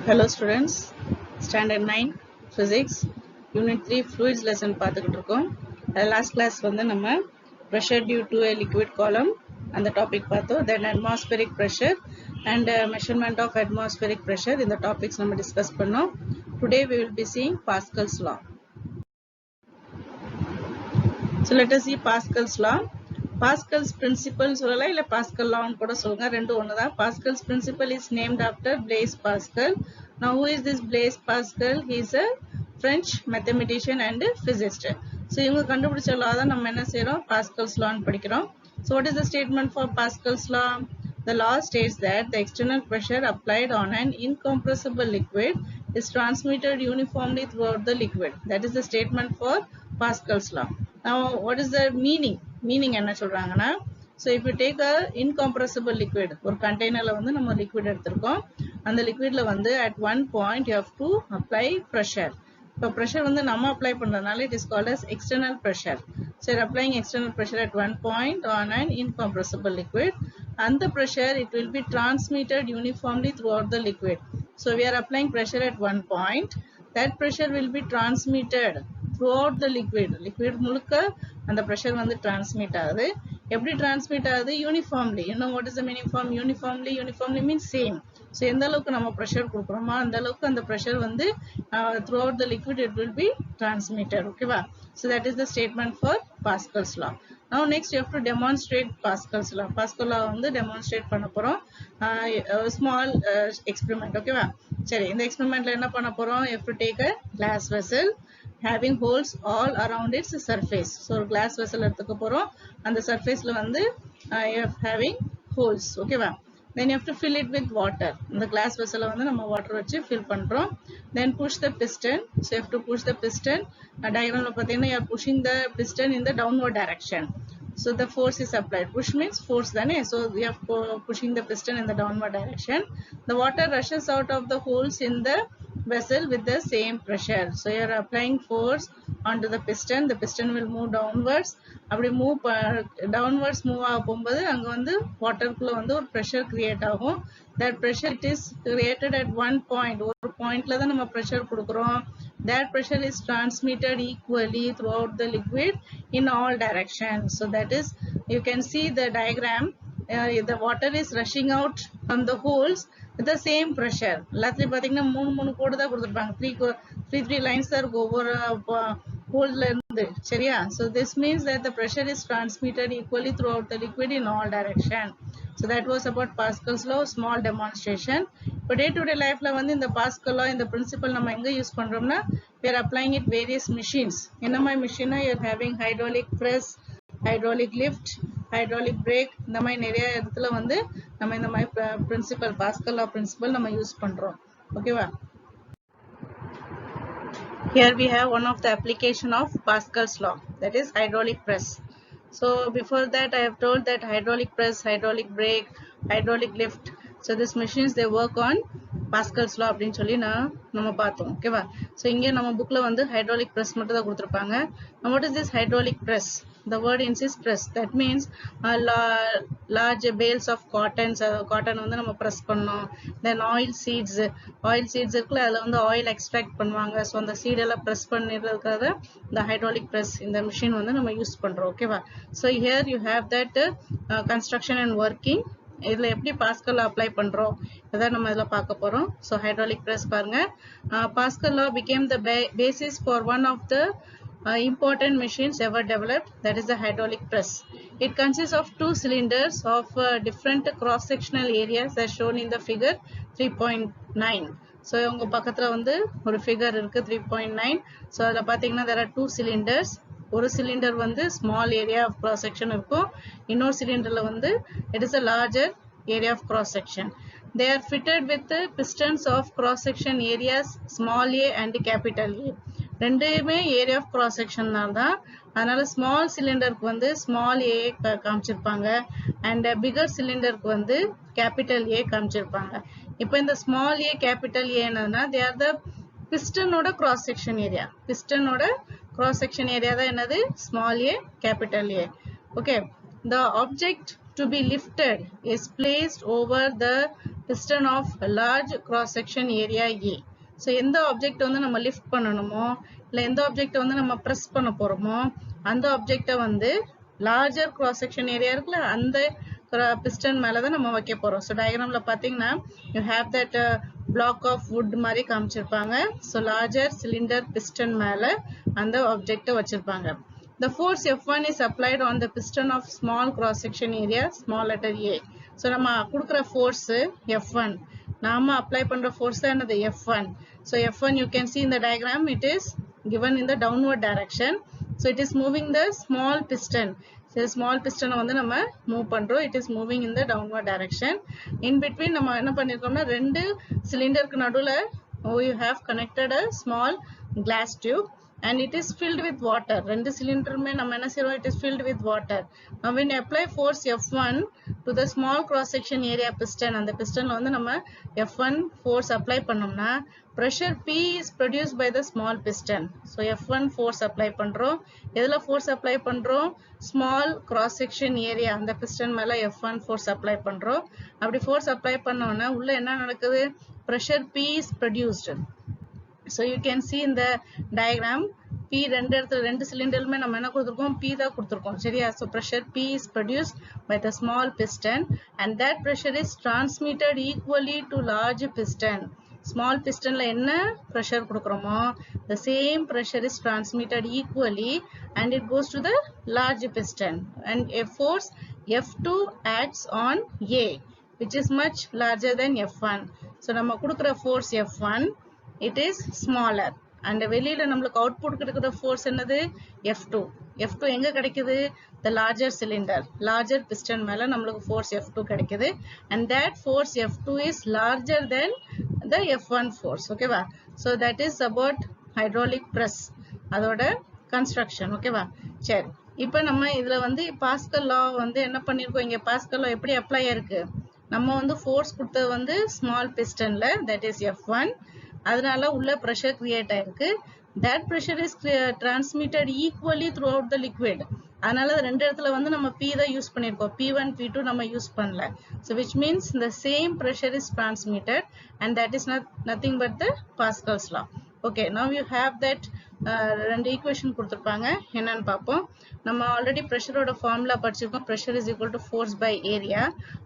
Hello students, Standard 9 Physics Unit 3 Fluids lesson பார்த்துக்கிட்டு இருக்கோம். Last class வந்து நம்ம pressure due to a liquid column அந்த topic பார்த்தோம். Then atmospheric pressure and measurement of atmospheric pressure இந்த topics நம்ம discuss பண்ணோம். Today we will be seeing Pascal's law. So let us see Pascal's law. Pascal's principle சொல்லலாம் இல்ல Pascal law கூட சொல்லுங்க, ரெண்டும் ஒண்ணுதான். Pascal's principle is named after Blaise Pascal. Now who is this Blaise Pascal? He is a French mathematician and physicist. So இவங்க கண்டுபிடிச்ச law தான் நம்ம என்ன செய்றோம், Pascal's law ன்னு படிக்கிறோம். So what is the statement for Pascal's law? The law states that the external pressure applied on an incompressible liquid is transmitted uniformly throughout the liquid. That is the statement for Pascal's law. Now what is the meaning? Meaning என்ன சொல்றாங்கன்னா, so if you take a incompressible liquid, ஒரு கண்டெய்னர்ல வந்து நம்ம liquid எடுத்திருக்கோம், அந்த லிக்விட்ல வந்து at one point you have to apply pressure. இப்போ pressure வந்து நம்ம apply பண்றதுனால it is called as external pressure. So you're applying external pressure at one point on an incompressible liquid, and the pressure it will be transmitted uniformly throughout the liquid. So we are applying pressure at one point, that pressure will be transmitted throughout the liquid. Liquid முழுக்க அந்த pressure வந்து transmit ஆகுது. எப்படி transmit ஆகுது? Uniformly. You know what is the meaning from uniformly? Uniformly means same. So எந்த அளவுக்கு நம்ம pressure கொடுக்கிறோமோ அந்த அளவுக்கு அந்த pressure வந்து throughout the liquid it will be transmitted. Okay வா? So that is the statement for Pascal's law. Now next you have to demonstrate Pascal's law. Pascal law வந்து demonstrate பண்ண போறோம். Small experiment. Okay வா? சரி, இந்த experimentல என்ன பண்ண போறோம்? You have to take a glass vessel having holes all around its surface. So glass vessel எடுத்துக்க போறோம், அந்த surfaceல வந்து you are having holes. Okay வா? Then you have to fill it with water. இந்த glass vessel வந்து நம்ம water வச்சு fill பண்றோம். Then push the piston. So you have to push the piston. Diagramல பார்த்தீங்கன்னா you are pushing the piston in the downward direction. So the force is applied. Push means force தானே. So we are pushing the piston in the downward direction. The water rushes out of the holes in the vessel with the same pressure. So you are applying force onto the piston. The piston will move downwards. அப்படி move downwards move ஆகும்போது அங்க வந்து வாட்டருக்குள்ள வந்து ஒரு pressure create ஆகும். That pressure it is created at one point. ஒரு பாயிண்ட்ல தான் நம்ம pressure கொடுக்கிறோம். That pressure is transmitted equally throughout the liquid in all directions. So that is, you can see the diagram. The water is rushing out from the holes with the same pressure. எல்லாத்துலயும் பாத்தீங்கன்னா மூணு கோடு தான் கொடுத்திருப்பாங்க. three lines தான் இருக்கும் ஒவ்வொரு holeல இருந்து. சரியா? So this means that the pressure is transmitted equally throughout the liquid in all direction. So that was about Pascal's law, small demonstration. இப்போ day to day lifeல வந்து இந்த Pascal law, இந்த principle நம்ம எங்க யூஸ் பண்றோம்னா, we are applying it various machines. என்ன மாதிரி machine? You are having hydraulic press, hydraulic lift, hydraulic brake. இந்த மாதிரி நிறைய இடத்துல வந்து நம்ம இந்த மாதிரி principle, Pascal law principle நம்ம யூஸ் பண்றோம். ஓகேவா? Here we have one of the application of Pascal's law, that is hydraulic press. So before that I have told that hydraulic press, hydraulic brake, hydraulic lift. So these machines they work on Pascal's law அப்படின்னு சொல்லி நம்ம பார்த்தோம். ஓகேவா? So இங்கே நம்ம புக்ல வந்து hydraulic press மட்டும் தான் கொடுத்துருப்பாங்க. Now what is this hydraulic press? The word insists press. That means large bales of cotton வந்து நம்ம press பண்ணோம். Then oil seeds இருக்குல்ல, அதில் வந்து oil extract பண்ணுவாங்க. ஸோ அந்த seed எல்லாம் press பண்ணிடுறதுக்காக இந்த hydraulic press இந்த machine வந்து நம்ம யூஸ் பண்றோம். ஓகேவா? So here you have that construction and working. இதுல எப்படி Pascal law apply பண்றோம் அதான் நம்ம இதுல பார்க்க போறோம். So hydraulic press பாருங்க. Pascal law became the basis for one of the important machines ever developed, that is the hydraulic press. It consists of two cylinders of different cross-sectional areas as shown in the figure 3.9. So உங்க பக்கத்துல வந்து ஒரு figure இருக்கு 3.9. So அதுல பாத்தீங்கன்னா there are two cylinders. ஒரு cylinder வந்து small area of cross section இருக்கும், இன்னொரு சிலிண்டர்ல வந்து it is a larger area of cross section. They are fitted with the pistons of cross section areas small a and capital A. ரெண்டுமே area of cross section தான், அதனால small சிலிண்டருக்கு வந்து small a காமிச்சிருப்பாங்க and bigger சிலிண்டருக்கு வந்து capital A காமிச்சிருப்பாங்க. இப்போ இந்த small a capital A என்னன்னா they are the piston-ஓட cross section area. Piston-ஓட cross section area தான் என்னது? Small a capital A. Okay, the object to be lifted is placed over the piston of a large cross section area A. So எந்த object வந்து நம்ம lift பண்ணணுமோ இல்ல எந்த object வந்து நம்ம பிரஸ் பண்ண போறோமோ அந்த ஆப்ஜெக்ட வந்து லார்ஜர் கிராஸ் செக்ஷன் ஏரியா இருக்குல்ல அந்த பிஸ்டன் மேல தான் நம்ம வைக்க போறோம். ஸோ டயக்ராம்ல பாத்தீங்கன்னா you have that block of wood மாதிரி காமிச்சிருப்பாங்க. ஸோ லார்ஜர் சிலிண்டர் பிஸ்டன் மேல அந்த ஆப்ஜெக்ட வச்சிருப்பாங்க. The force F1 is applied on the piston of small cross section area, small letter a. So நம்ம கொடுக்கிற force F1. நாம apply பண்ற force தான் என்னது F1. So F1 you can see in the diagram, it is given in the downward direction. So it is moving the small piston. So small piston வந்து நம்ம move பண்றோம். It is moving in the downward direction. In between நம்ம என்ன பண்ணிருக்கோம்னா ரெண்டு சிலிண்டருக்கு நடுவுல we have connected a small glass tube. And it is filled with water. ரெண்டு சிலிண்டருமே நம்ம என்ன செய்றோம், it is filled with water. Now when you apply force F1 to the small cross section area piston, அந்த pistonல வந்து நம்ம F1 force apply பண்ணோம்னா pressure P is produced by the small piston. So F1 force apply பண்றோம். எதுல force apply பண்றோம், small cross section area அந்த piston மேல F1 force apply பண்றோம். அப்படி force apply பண்ணோம்னா உள்ள என்ன நடக்குது, pressure P is produced. So you can see in the diagram, P ரெண்டு சிலிண்டருமே நம்ம என்ன கொடுத்திருக்கோம், P தான் கொடுத்திருக்கோம் சரியா. So pressure P is produced by the small piston and that pressure is transmitted equally to large piston. Small pistonல என்ன pressure கொடுக்கிறோமோ the same pressure is transmitted equally and it goes to the large piston and a force F2 acts on A which is much larger than F1. So நம்ம கொடுக்கிற force F1, it is smaller and வெளியில நம்மளுக்கு output கிடைக்கிற force என்னது F2. F2 எங்க கிடைக்குது, the larger cylinder, larger piston மேல நம்மளுக்கு force F2 கிடைக்குது and that force F2 is larger than the F1 force. ஓகேவா. So that is about hydraulic press அதோட construction. ஓகேவா. சரி, இப்போ நம்ம இதுல வந்து பாஸ்கல் லா வந்து என்ன பண்ணிருக்கோம், இங்க பாஸ்கல் லா எப்படி அப்ளை ஆயிருக்கு, நம்ம வந்து force கொடுத்தது வந்து small pistonல, that is F1. அதனால உள்ள pressure create ஆயிருக்கு. That pressure is transmitted equally throughout the liquid. அதனால ரெண்டு இடத்துல வந்து நம்ம P தான் யூஸ் பண்ணிருக்கோம், P1 P2 நம்ம யூஸ் பண்ணல. So which means the same pressure is transmitted and that is nothing but the Pascal's law. Okay, now you have that ரெண்டு ஈக்குவேஷன் கொடுத்திருப்பாங்க, என்னன்னு பார்ப்போம். நம்ம ஆல்ரெடி பிரஷரோட ஃபார்முலா படிச்சிருக்கோம், pressure is equal to force by area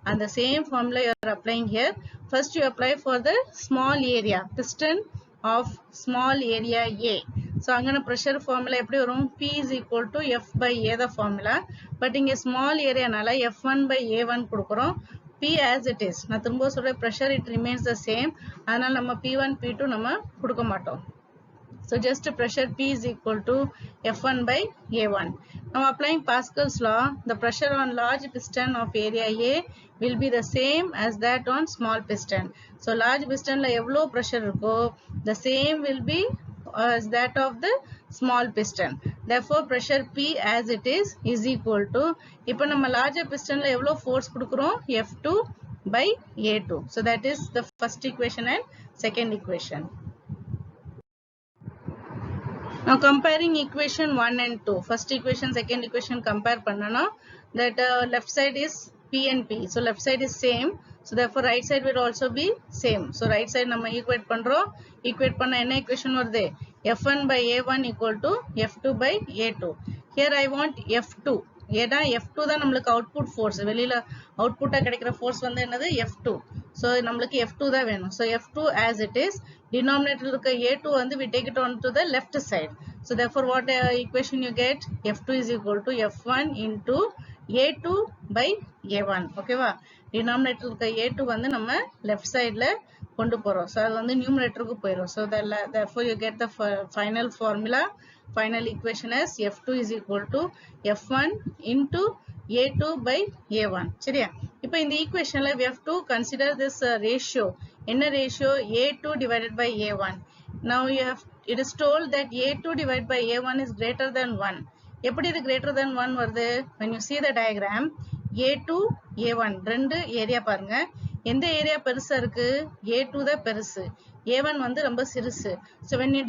and the same formula you are applying here. First you apply for the small area, piston of small area A. So அங்கன pressure formula எப்படி வரும், P is equal to F by A the formula, but இங்க small area நால F1 by A1 கொடுக்கிறோம். P as it is, நான் திரும்ப சொல்ற pressure it remains the same, அதனால நம்ம P1 P2 நம்ம கொடுக்க மாட்டோம். So just pressure P is equal to F1 by A1. Now applying Pascal's law, the pressure on large piston of area A will be the same as that on small piston. So large piston la evlo pressure irukko, the same will be as that of the small piston. Therefore pressure P as it is equal to, ipo nama larger piston la evlo force kudukurom, F2 by A2. So that is the first equation and second equation. Now comparing equation 1 and 2, first equation second equation compare பண்ணனா, that left side is P and P, so left side is same, so therefore right side will also be same. So right side நம்ம equate பண்றோம், equate பண்ண என்ன equation வருது, F1 by A1 equal to F2 by A2. Here I want F2, ஏடா F2 தான் நம்மளுக்கு output force, வெளியில output கிடைக்கிற force வந்து என்னது F2. So நம்மளுக்கு F2 தான் வேணும். So F2 as it is, denominator இருக்க A2 வந்து we take it on to the left side. So therefore what equation you get, F2 is equal to F1 into A2 by A1. ஓகேவா. denominator இருக்க A2 வந்து நம்ம left sideல கொண்டு போறோம். So அது வந்து numeratorக்கு போயிரும். So therefore you get the final formula, final equation as F2 is equal to F1 into A2 by A1. சரியா. இப்போ இந்த equationல we have to consider this ratio. என்ன ratio, A2 divided by A1. Now it is told that A2 divided by A1 is greater than 1. எப்படி இது greater than 1 வருது, when you see the diagram, A2 A1 ரெண்டு area பாருங்க, எந்த area பெருசா இருக்கு, A2 தான் பெருசு, A1 வந்து ரொம்ப சிறுசு. So when you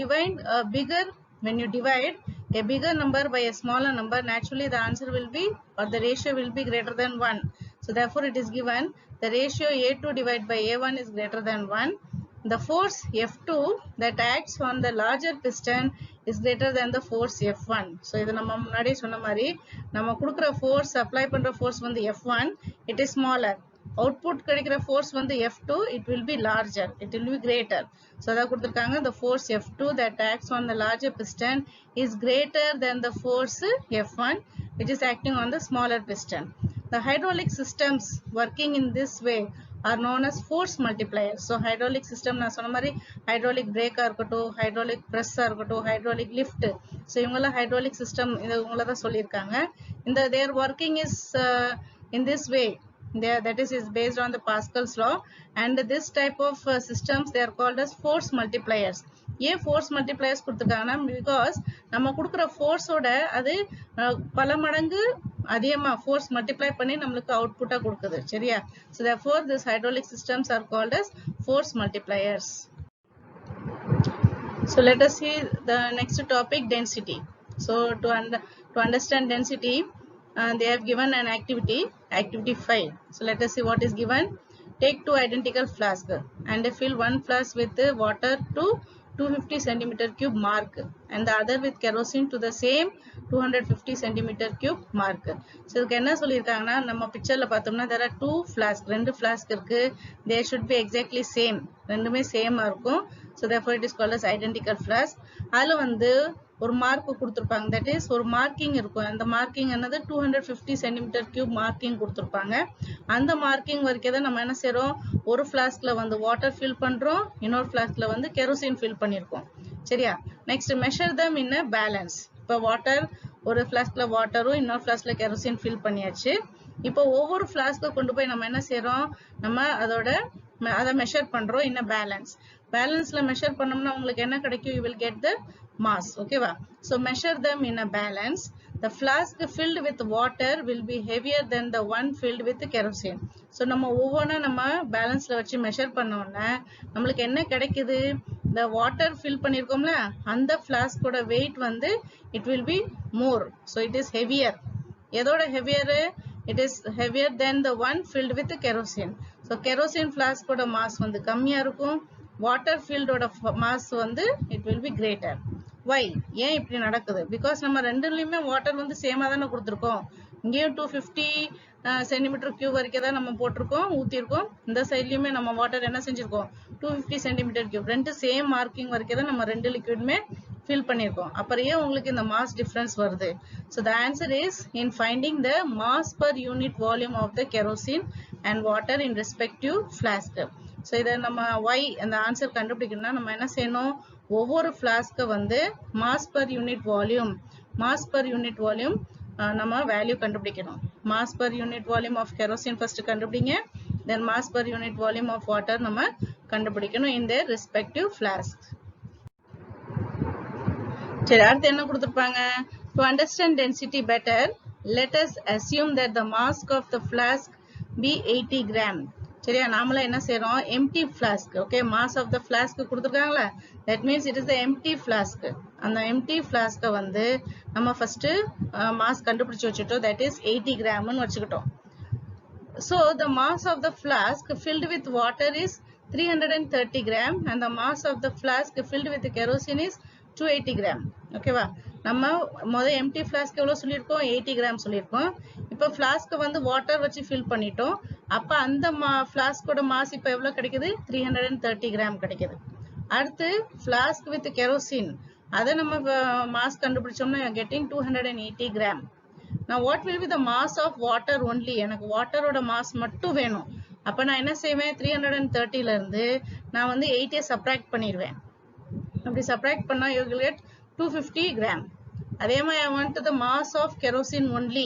divide a bigger number by a smaller number, naturally the answer will be, or the ratio will be greater than 1. So therefore it is given the ratio A2 divided by A1 is greater than 1. The force F2 that acts on the larger piston is greater than the force F1. So இது நம்ம முன்னாடியே சொன்ன மாதிரி நம்ம கொடுக்கிற force apply பண்ற force வந்து F1, it is smaller. Output கிடைக்கிற force வந்து F2, it will be larger, it will be greater. So அத கொடுத்திருக்காங்க the force F2 that acts on the larger piston is greater than the force F1 which is acting on the smaller piston. The hydraulic systems working in this way are known as force multipliers. So hydraulic system நான் சொன்ன மாதிரி hydraulic brake இருக்கட்டும், hydraulic press இருக்கட்டும், hydraulic lift. So இவங்கள hydraulic system இது உங்கள தான் சொல்லிருக்காங்க. இந்த their working is in this way. That is based on the Pascal's law, and this type of systems they are called as force multipliers. ஏன் force multipliers கொடுத்திருக்காங்கன்னா because நம்ம கொடுக்கிற force ஓட அது பல மடங்கு அதிகமா force multiply பண்ணி நமக்கு அவுட்புட்டா கொடுக்குது சரியா. So therefore these hydraulic systems are called as force multipliers. So let us see the next topic, density. So to understand density, they have given an activity 5. So let us see what is given. Take 2 identical flasks and fill one flask with water to 250 centimeter cube mark and the other with kerosene to the same 250 centimeter cube mark. So இதுக்கு என்ன சொல்லிருக்காங்கன்னா நம்ம பிக்சர்ல பார்த்தோம்னா there are 2 flasks, ரெண்டு flask இருக்கு. They should be exactly same, ரெண்டுமே சேமா இருக்கும். So therefore it is called as identical flask. அதுல வந்து ஒரு மார்க் கொடுத்திருப்பாங்க, that is ஒரு மார்க்கிங் இருக்கும். அந்த மார்க்கிங் என்னது 250 centimeter cube மார்க்கிங் கொடுத்திருப்பாங்க. அந்த மார்க்கிங் வரைக்கும் தான் நம்ம என்ன செய்றோம், ஒரு ஃப்ளாஸ்க்ல வந்து வாட்டர் ஃபில் பண்றோம், இன்னொரு ஃப்ளாஸ்க்ல வந்து கெரோசின் ஃபில் பண்ணிருக்கோம் சரியா. Next measure them in a balance. இப்போ வாட்டர் ஒரு ஃப்ளாஸ்க்ல வாட்டரும் இன்னொரு ஃப்ளாஸ்க்ல கெரோசின் ஃபில் பண்ணியாச்சு. இப்போ ஒவ்வொரு ஃப்ளாஸ்க்க கொண்டு போய் நம்ம என்ன செய்றோம், நம்ம அதை மெஷர் பண்றோம் in a balance. பேலன்ஸ்ல மெஷர் பண்ணோம்னா உங்களுக்கு என்ன கிடைக்கும், you will get the mass. Okay va. So measure them in a balance. The flask filled with water will be heavier than the one filled with kerosene. So நம்ம ஒவ்வொண்ணா நம்ம பேலன்ஸ்ல வச்சு measure பண்ணோம்னா நமக்கு என்ன கிடைக்குது, the water fill பண்ணிருக்கோம்ல அந்த flask ஓட weight வந்து it will be more. So it is heavier. எதோட heavier, it is heavier than the one filled with kerosene. So kerosene flask ஓட mass வந்து கம்மியா இருக்கும், water filled ஓட mass வந்து it will be greater. Why? ஏன் இப்படி நடக்குது, because நம்ம ரெண்டுலயுமே வாட்டர் வந்து சேமா தானே கொடுத்திருக்கோம். இங்கேயும் 250 சென்டிமீட்டர் கியூப் வரைக்கும் தான் நம்ம போட்டிருக்கோம், ஊத்திருக்கோம். இந்த சைட்லயுமே நம்ம வாட்டர் என்ன செஞ்சிருக்கோம், 250 சென்டிமீட்டர் கியூப், ரெண்டு சேம் மார்க்கிங் வரைக்கும் தான் நம்ம ரெண்டு லிக்விடுமே ஃபில் பண்ணிருக்கோம். அப்புறம் ஏன் உங்களுக்கு இந்த மாஸ் டிஃபரன்ஸ் வருது. So the answer is in finding the mass per unit volume of the kerosene and water in respective flask. So இதை நம்ம why அந்த ஆன்சர் கண்டுபிடிக்கணும்னா நம்ம என்ன செய்யணும், ஒவ்வொரு ஃப்ளாஸ்க்கு வந்து மாஸ் பர் யூனிட் வால்யூம் நம்ம வேல்யூ கண்டுபிடிக்கணும். Mass per unit volume of kerosene first கண்டுபிடிங்க, then mass per unit volume of water நம்ம கண்டுபிடிக்கணும் in their respective flasks. சரி, அடுத்து என்ன கொடுத்திருப்பாங்க, to understand density better let us assume that the mass of the flask be 80 gram. சரியா, நாமளா என்ன செய்றோம், empty flask. Okay, mass of the flask கொடுத்திருக்காங்களா, that means it is the empty flask. அந்த empty flask வந்து நம்ம first mass கண்டுபிடிச்சு வச்சிட்டோம், that is 80 gram னு வச்சுக்கிட்டோம். So the mass of the flask filled with water is 330 gram and the mass of the flask filled with kerosene is 280 gram. ஓகேவா, நம்ம முதல் எம்டி ஃப்ளாஸ்க் எவ்வளவு சொல்லியிருக்கோம், 80 கிராம் சொல்லியிருக்கோம். இப்போ ஃப்ளாஸ்க் வந்து வாட்டர் வச்சு ஃபில் பண்ணிட்டோம், அப்ப அந்த ஃப்ளாஸ்கோட மாஸ் இப்போ எவ்வளவு கிடைக்குது, 330 கிராம் கிடைக்குது. அடுத்து ஃப்ளாஸ்க் வித் கெரோசின், அதை நம்ம மாஸ் கண்டுபிடிச்சோம்னா கெட்டிங் 280 கிராம். நான் what will be the mass of water only, எனக்கு வாட்டரோட மாஸ் மட்டும் வேணும். அப்ப நான் என்ன செய்வேன், 330ல இருந்து நான் வந்து 80 சப்ராக்ட் பண்ணிடுவேன். அப்படி சப்ராக்ட் பண்ணா you will get 250 கிராம். அதே மாதிரி I want the mass of kerosene only,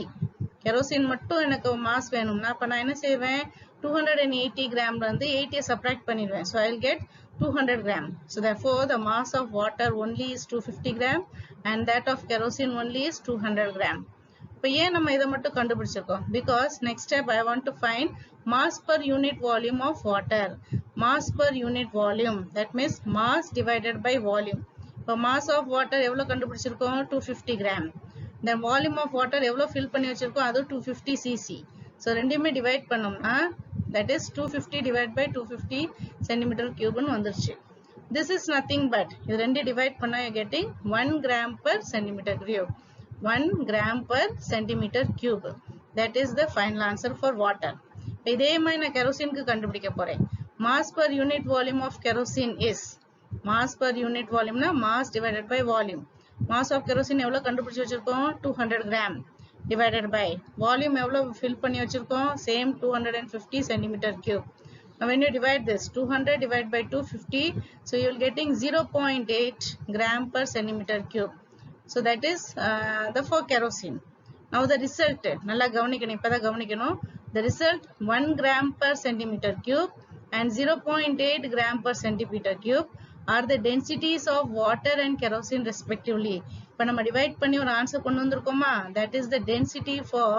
kerosene மட்டும் எனக்கு மாஸ் வேணும்னா அப்ப நான் என்ன செய்வேன், 280 கிராம்ல இருந்து 80 சப்ராக்ட் பண்ணிடுவேன். So I will get 200 gram. So therefore the mass of water only is 250 gram and that of kerosene only is 200 gram. இப்போ ஏன் நம்ம இதை மட்டும் கண்டுபிடிச்சிருக்கோம், because next step I want to find mass per unit volume of water. Mass per unit volume, that means mass divided by volume. இப்போ mass of water எவ்வளவு கண்டுபிடிச்சிருக்கோம், 250 gram. Then volume of water எவ்வளவு fill பண்ணி வச்சிருக்கோம், அது 250 cc. So ரெண்டையுமே divide பண்ணோம்னா that is 250 divided by 250 centimeter cube ன்னு வந்துருச்சு. This is nothing but இது ரெண்டு divide பண்ணா you getting 1 gram per centimeter cube. 1 gram per centimeter cube. That is the final answer for water. இதே மாதிரி நான் கெரோசினுக்கு கண்டுபிடிக்க போறேன். Mass per unit volume of kerosene is mass per unit volume na mass divided by volume. Mass of kerosene எவ்வளவு கண்டுபிடிச்சு வச்சிருக்கோம் 200 gram divided by volume எவ்வளவு fill பண்ணி வச்சிருக்கோம் same 250 centimeter cube. Now when you divide this 200 divided by 250, so you will getting 0.8 gram per centimeter cube. So that is the for kerosene. Now the result நல்லா கவனிக்கணும் இப்பதான் கவனிக்கணும். The result 1 gram per centimeter cube and 0.8 gram per centimeter cube are the densities of water and kerosene respectively. இப்ப நம்ம divide பண்ணி ஒரு answer கொண்டு வந்திருக்கோமா, that is the density for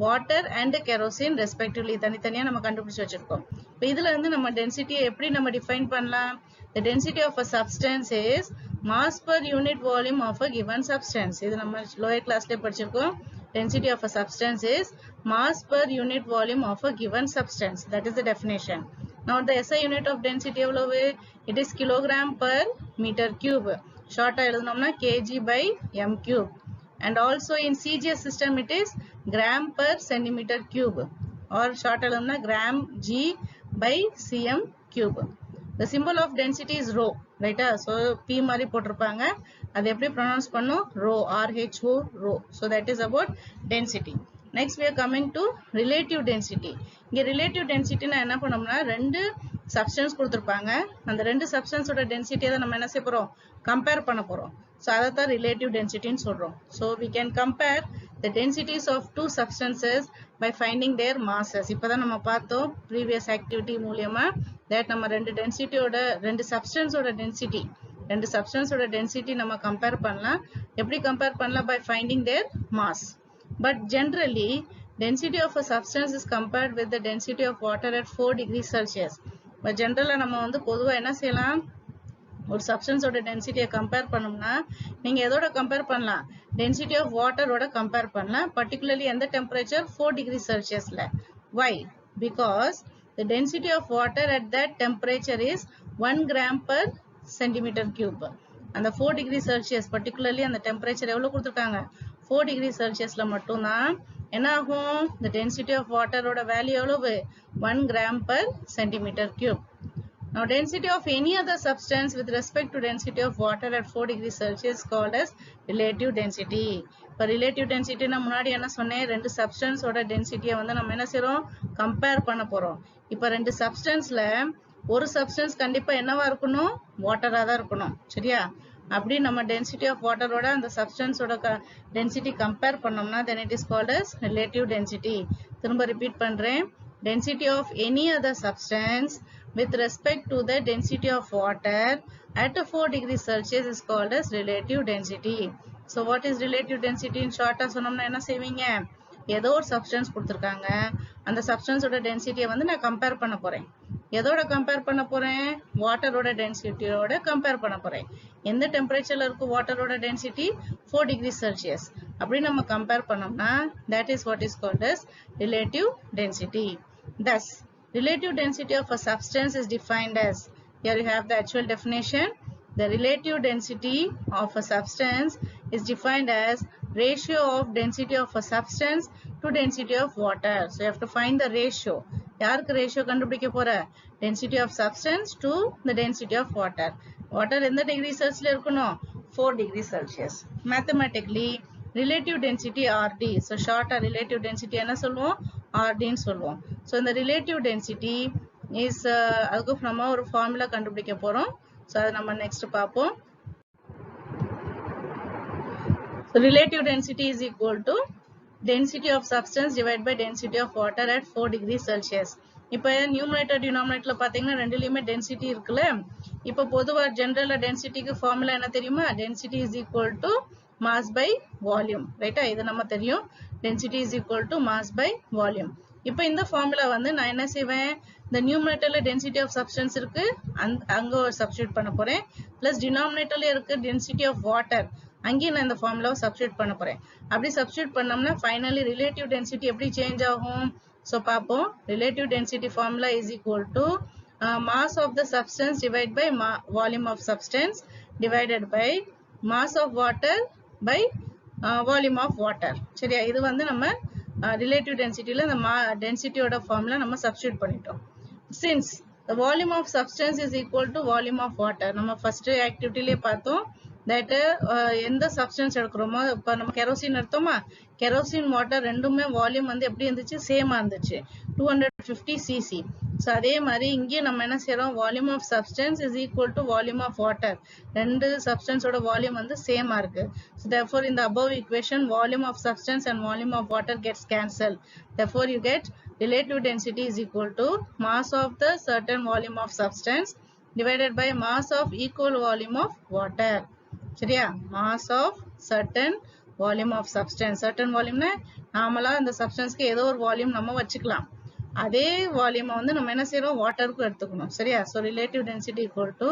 water and kerosene respectively. தனித்தனியா நம்ம கண்டுபிடிச்சு வச்சிருக்கோம். இப்ப இதுல இருந்து நம்ம density எப்படி நம்ம define பண்ணலாம்? The density of a substance is mass per unit volume of a given substance. இது நம்ம lower classல படிச்சிருக்கோம். Density of a substance is mass per unit volume of a given substance. That is the definition. Now the SI unit of density எவ்வளவு? It is kilogram per meter cube. Short எழுதுனோம்னா kg by m cube. And also in CGS system it is gram per centimeter cube. Or short எழுதுனோம்னா gram g by cm cube. The symbol of density is rho. Right? So P மாதிரி போட்டிருப்பாங்க. அது எப்படி pronounce பண்ணும்? Rho. R-H-O, rho. So that is about density. Next we are coming to relative density. இங்க relative density நான் என்ன பண்ணோம்னா ரெண்டு substance கொடுத்திருப்பாங்க. அந்த ரெண்டு substance ஓட density அதை நம்ம என்ன செய்ய போறோம்? compare பண்ண போறோம். So அதைத்தான் relative density ன்னு சொல்றோம். So we can compare the densities of two substances by finding their masses. இப்பதான் நம்ம பார்த்தோம் previous activity மூலியமா that நம்ம ரெண்டு density ஓட ரெண்டு substance ஓட density ரெண்டு substance ஓட density நம்ம compare பண்ணலாம். எப்படி compare பண்ணலாம்? By finding their mass. But generally, density of a substance is compared with the density of water at 4 degrees Celsius. But generally, நம்ம வந்து பொதுவா என்ன செய்யலாம்? ஒரு substance ஓட density compare பண்ணோம்னா நீங்க எதோட compare பண்ணலாம்? Density of water ஓட compare பண்ணலாம். Particularly எந்த temperature? 4 degrees Celsiusல. Why? Because the density of water at that temperature is 1 gram per centimeter cube. அந்த 4 degree Celsius particularly அந்த temperature எவ்வளவு கொடுத்திருக்காங்க? 4 degree Celsiusல மட்டும்தான் என்ன ஆகும்? The density of water ஓட value எவ்வளவு? 1 gram per centimeter cube. Now density of any other substance with respect to density of water at 4 degree Celsius is called as relative density. இப்போ relative density நான் முன்னாடி என்ன சொன்னேன்? ரெண்டு substance ஓட density வந்து நம்ம என்ன செய்றோம்? compare பண்ண போறோம். இப்போ ரெண்டு substanceல ஒரு substance கண்டிப்பா என்னவா இருக்கணும்? வாட்டரா தான் இருக்கணும். சரியா? அப்படி நம்ம density of water ஓட அந்த substance ஓட density compare பண்ணோம்னா then it is called as relative density. திரும்ப repeat பண்றேன். Density of any other substance with respect to the density of water at 4 degree Celsius is called as relative density. So what is relative density in short? சொன்னோம்னா என்ன செய்வீங்க? ஏதோ ஒரு substance கொடுத்திருக்காங்க. அந்த substance ஓட density வந்து நான் compare பண்ண போறேன். எதோட compare பண்ண போறேன்? water ஓட density ஓட compare பண்ண போறேன். எந்த temperatureல இருக்கு water ஓட density? 4 degree Celsius. அப்படி நம்ம compare பண்ணோம்னா that is what is called as relative density. Thus, relative density of a substance is defined as, here you have the actual definition. The relative density of a substance is defined as ratio of density of a substance to density of water. So you have to find the ratio. யாருக்கு ratio கண்டுபிடிக்க போற? Density of substance to the density of water. Water எந்த degree Celsius இருக்கணும்? 4 degree Celsius. Mathematically, relative density RD. So short relative density என்ன சொல்லுவோம்? RD ன்னு சொல்லுவோம். So இந்த relative density is அதுக்கு நம்ம ஒரு formula கண்டுபிடிக்க போறோம். So அதை நம்ம next பார்ப்போம். So relative density is equal to density of substance divided by density of water at 4 degrees Celsius. இப்போ numerator denominatorல பாத்தீங்கன்னா ரெண்டுலயுமே density இருக்குல்ல. இப்போ பொதுவா general densityக்கு formula என்ன தெரியுமா? Density is equal to mass by volume. ரைட்டா? இது நம்ம தெரியும். Density is equal to mass by volume. இப்போ இந்த formula வந்து நான் என்ன செய்வேன்? The numeratorல density of substance இருக்கு. அங்க ஒரு substitute பண்ண போறேன். Plus denominatorல இருக்கு density of water. அங்கேயும் நான் இந்த formula substitute பண்ண போறேன். அப்படி substitute பண்ணோம்னா finally relative density எப்படி change ஆகும்? So பாப்போம் relative density formula is equal to mass of the substance divided by volume of substance divided by mass of water by volume of water. சரியா, இது வந்து நம்ம relative densityல இந்த density ஓட formula நம்ம substitute பண்ணிட்டோம். Since the volume of substance is equal to volume of water, நம்ம first activityலயே பார்த்தோம் that எந்த substance எடுக்கிறோமோ, இப்போ நம்ம kerosene எடுத்தோமா, kerosene water ரெண்டுமே volume வந்து எப்படி இருந்துச்சு, சேமா இருந்துச்சு, 250 cc. So அதே மாதிரி இங்கே நம்ம என்ன செய்றோம், volume of substance is equal to volume of water, ரெண்டு substance ஓட volume வந்து சேமா இருக்கு. So therefore in the above equation volume of substance and volume of water gets cancelled. Therefore you get relative density is equal to mass of the certain volume of substance divided by mass of equal volume of water. சரியா, mass of certain volume of substance. certain volume னா நாமளா அந்த substanceக்கு ஏதோ ஒரு volume நம்ம வச்சுக்கலாம். அதே volume வந்து நம்ம என்ன செய்றோம், வாட்டருக்கு எடுத்துக்கணும். சரியா, so relative density equal to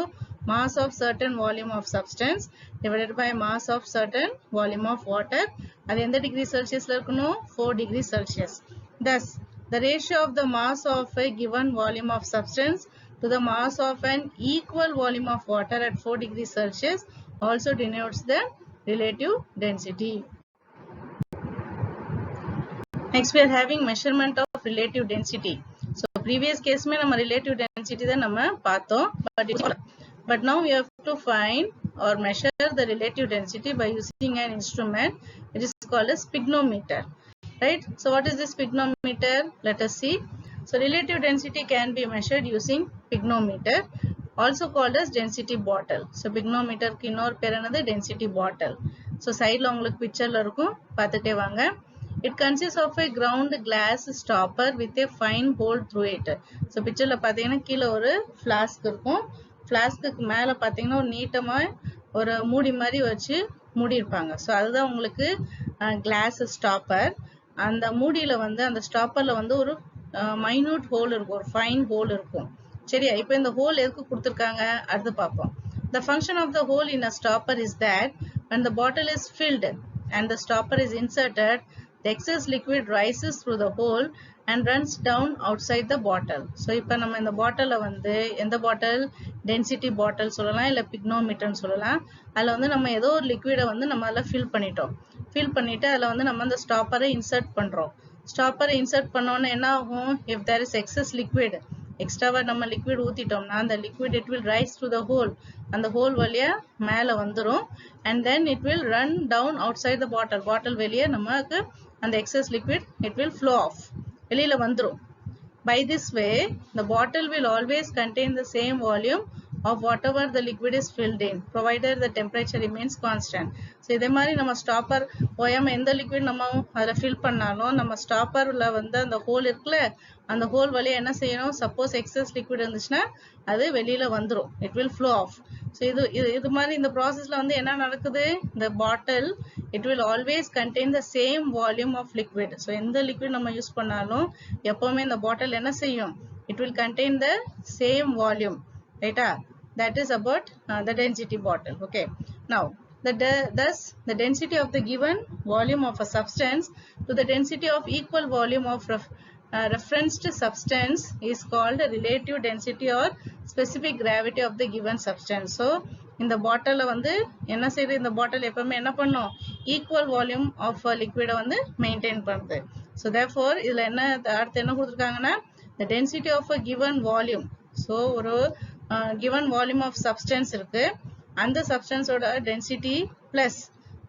mass of certain volume of substance divided by mass of certain volume of water. அது எந்த டிகிரி செல்சியஸ்ல இருக்கணும், 4 degree Celsius. Thus the ratio of the mass of a given volume of substance to the mass of an equal volume of water at 4 degree Celsius also denotes the relative density. Next we are having measurement of relative density. So previous case mein nama relative density da nama paathom, but now we have to find or measure the relative density by using an instrument which is called as spignometer, right? So what is this spignometer? Let us see. So relative density can be measured using spignometer, also called as density bottle. So spignometer ku innor per enadhu density bottle. So side la ungalku picture la irukum, paathite vaanga. It consists of a ground glass stopper with a fine hole through it. So picture la pathina கீழ ஒரு flask இருக்கும், flaskக்கு மேல பாத்தீங்கன்னா ஒரு நீட்டமா ஒரு மூடி மாதிரி வச்சு மூடி இருப்பாங்க. So அதுதான் உங்களுக்கு glass stopper. அந்த மூடியில வந்து அந்த ஸ்டாப்பர்ல வந்து ஒரு minute hole இருக்கும், ஒரு fine hole இருக்கும். சரியா, இப்போ இந்த hole எதுக்கு கொடுத்திருக்காங்க அடுத்து பாப்போம். The function of the hole in a stopper is that when the bottle is filled and the stopper is inserted, the excess liquid rises through the hole and runs down outside the bottle. So இப்போ நம்ம இந்த பாட்டில வந்து எந்த பாட்டில், density பாட்டில் சொல்லலாம், இல்ல பிக்னோமீட்டர் சொல்லலாம். அதுல வந்து நம்ம ஏதோ ஒரு லிக்விட வந்து நம்ம அதுல ஃபில் பண்ணிட்டோம். ஃபில் பண்ணிட்டு அதுல வந்து நம்ம அந்த ஸ்டாப்பரை இன்சர்ட் பண்றோம். ஸ்டாப்பரை இன்சர்ட் பண்ணோம்னா என்ன ஆகும், if there is excess liquid, எக்ஸ்ட்ராவா நம்ம லிக்விட் ஊத்திட்டோம்னா அந்த liquid it will rise through the hole, அந்த ஹோல் வழியா மேல வந்துரும், and then it will run down outside the bottle, பாட்டில் வெளியே நமக்கு அந்த excess liquid it will flow off, வெளியில வந்துரும். By this way the bottle will always contain the same volume of whatever the liquid is filled in, provided the temperature remains constant. So இதே மாதிரி நம்ம stopper ஓயாம எந்த liquid நம்ம அதுல fill பண்ணாலும் நம்ம ஸ்டாப்பர்ல வந்து அந்த ஹோல் இருக்குல்ல, அந்த ஹோல் வழியா என்ன செய்யணும், சப்போஸ் எக்ஸஸ் லிக்விட் இருந்துச்சுன்னா அது வெளியில வந்துரும், it will flow off. So இது மாதிரி இந்த ப்ராசஸ்ல வந்து என்ன நடக்குது, the bottle it will always contain the same volume of liquid. So எந்த லிக்விட் நம்ம யூஸ் பண்ணாலும் எப்பவுமே இந்த பாட்டில் என்ன செய்யும், it will contain the same volume, right? That is about the density bottle. Okay, now thus the density of the given volume of a substance to the density of equal volume of referenced substance is called relative density or specific gravity of the given substance. So இந்த பாட்டில வந்து என்ன செய்யுது, இந்த பாட்டில் எப்பவுமே என்ன பண்ணும், equal volume of லிக்விட வந்து மெயின்டைன் பண்ணுது. So therefore இதுல என்ன அடுத்து என்ன கொடுத்திருக்காங்கன்னா, the density of a given volume. So ஒரு given volume of substance இருக்கு, அந்த substance ஓட density plus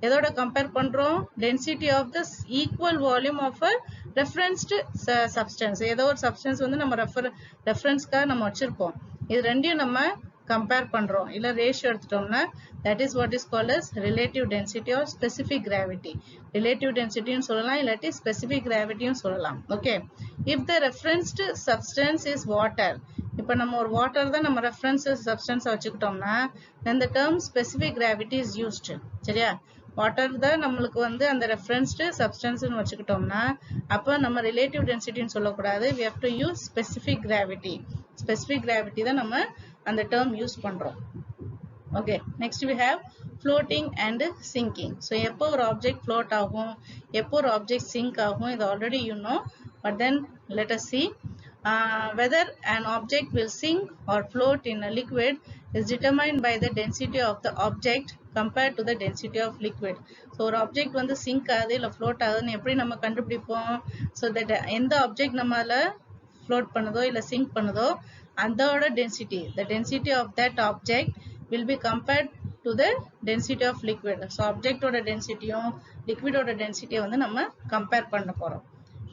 எதோட கம்பேர் பண்றோம், density of the equal volume of a referenced substance. ஏதோ ஒரு substance வந்து நம்ம ரெஃபரன்ஸ்க்காக நம்ம வச்சிருப்போம், இது ரெண்டையும் நம்ம கம்பேர் பண்றோம், இல்ல ரேஷியோ எடுத்துட்டோம்னா that is what is called as relative density or specific gravity. relative density ன்னு சொல்லலாம், இல்லாட்டி specific gravity ன்னு சொல்லலாம். Okay, if the referenced substance is water, இப்போ நம்ம ஒரு வாட்டர் தான் நம்ம ரெஃபரன்ஸ் சப்ஸ்டன்ஸ் வச்சுக்கிட்டோம்னா then the term specific gravity is used. சரியா, வாட்டர் தான் நம்மளுக்கு வந்து அந்த ரெஃபரன்ஸ்டு சப்ஸ்டன்ஸ்னு வச்சுக்கிட்டோம்னா அப்போ நம்ம ரிலேட்டிவ் டென்சிட்டின்னு சொல்லக்கூடாது, we have to use specific gravity. specific gravity தான் நம்ம அந்த term யூஸ் பண்றோம். Okay, next we have floating and sinking. So எப்போ ஒரு ஆப்ஜெக்ட் float ஆகும், எப்போ ஒரு ஆப்ஜெக்ட் sink ஆகும், இது already you know. But then let us see whether an object will sink or float in a liquid is determined by the density of the object compared to the density of liquid. So ஒரு object வந்து sink ஆகுது இல்ல float ஆகுதுன்னு எப்படி நம்ம கண்டுபிடிப்போம்? So that எந்த object நம்மால float பண்ணுதோ இல்ல sink பண்ணுதோ அதோட density, the density of that object will be compared to the density of liquid. So object ஓட density liquid ஓட density வந்து நம்ம compare பண்ண போறோம்.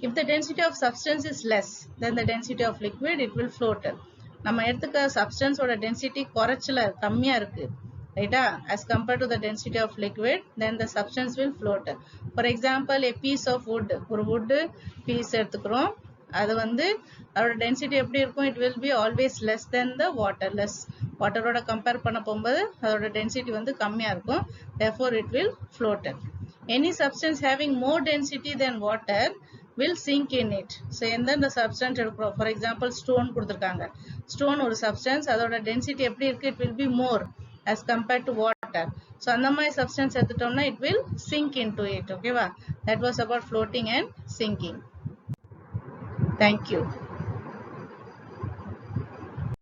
If the density of substance is less than the density of liquid, it will float. நம்ம எடுத்துக்க substance ஓட density குறைச்சல கம்மியா இருக்கு ரைட்டா as compared to the density of liquid, then the substance will float. For example, a piece of wood, ஒரு wood piece எடுத்துக்கிறோம், அது வந்து அதோட density எப்படி இருக்கும்? It will be always less than the water. Less water ஓட compare பண்ண போகும்போது அதோட density வந்து கம்மியா இருக்கும், therefore it will float. Any substance having more density than water will sink in it. So எந்தெந்த substance எடுக்கிறோம்? For example, stone கொடுத்திருக்காங்க. Stone ஒரு substance, அதோட density எப்படி இருக்கு? It will be more as compared to water. So அந்த மாதிரி substance எடுத்துட்டோம்னா it will sink into it. Okay வா? That was about floating and sinking. Thank you.